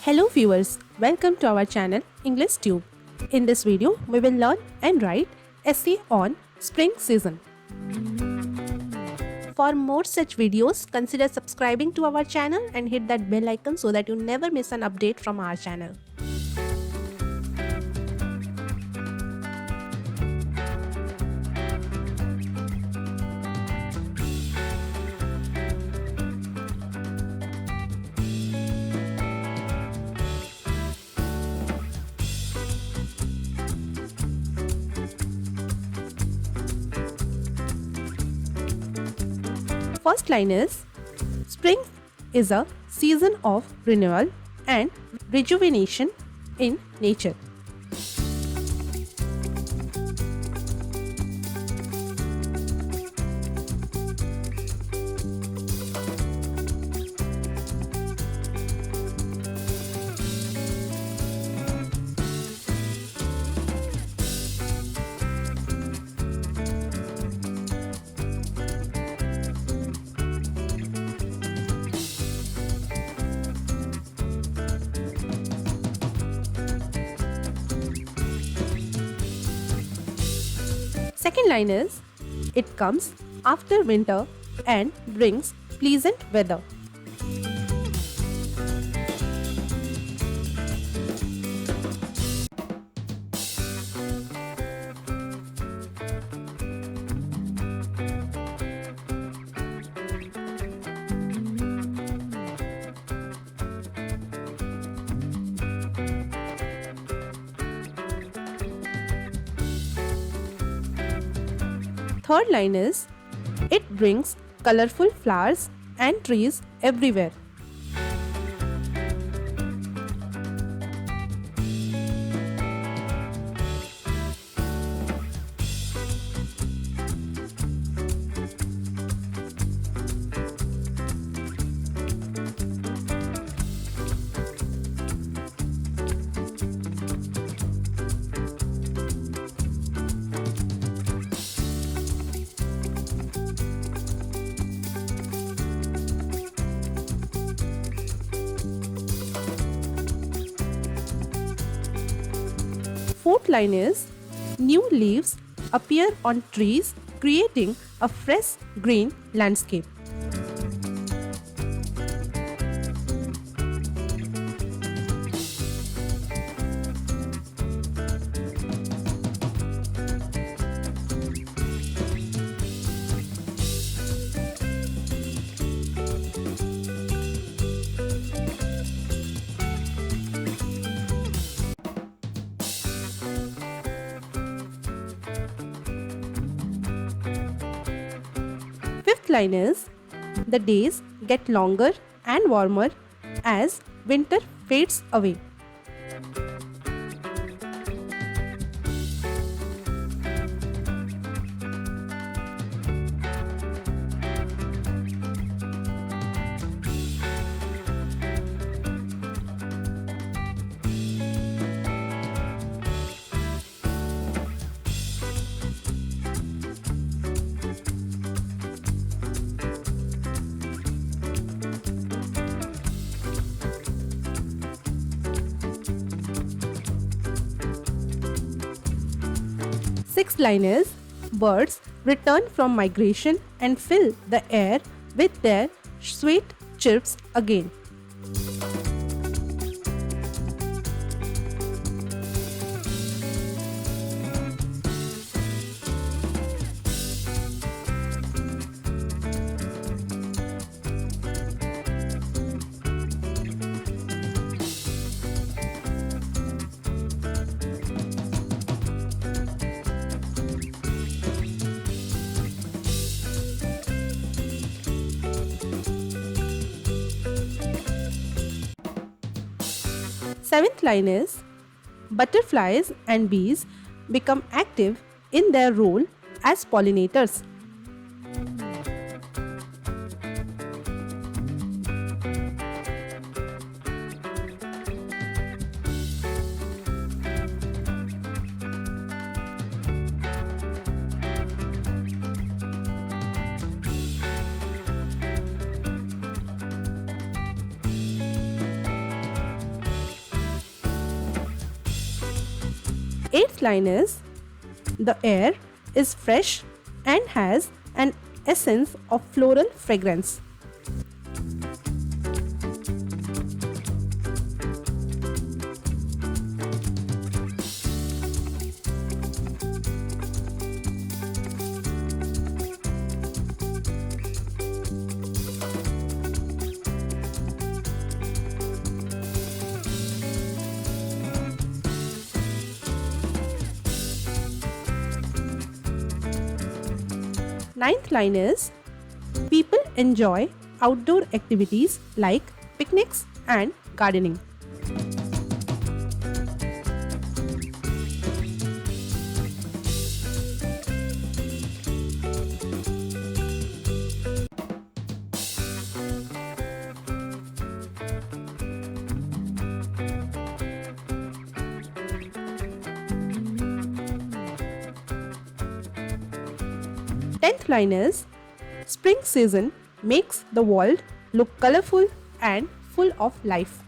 Hello viewers, welcome to our channel English Tube. In this video, we will learn and write essay on spring season. For more such videos, consider subscribing to our channel and hit that bell icon so that you never miss an update from our channel. First line is, spring is a season of renewal and rejuvenation in nature. Second line is, it comes after winter and brings pleasant weather. Third line is, it brings colorful flowers and trees everywhere. Fourth line is, new leaves appear on trees, creating a fresh green landscape. Fifth line is, the days get longer and warmer as winter fades away. Sixth line is, birds return from migration and fill the air with their sweet chirps again. Seventh line is, butterflies and bees become active in their role as pollinators. Eighth line is the air is fresh and has an essence of floral fragrance. Ninth line is people enjoy outdoor activities like picnics and gardening. Tenth line is spring season makes the world look colorful and full of life.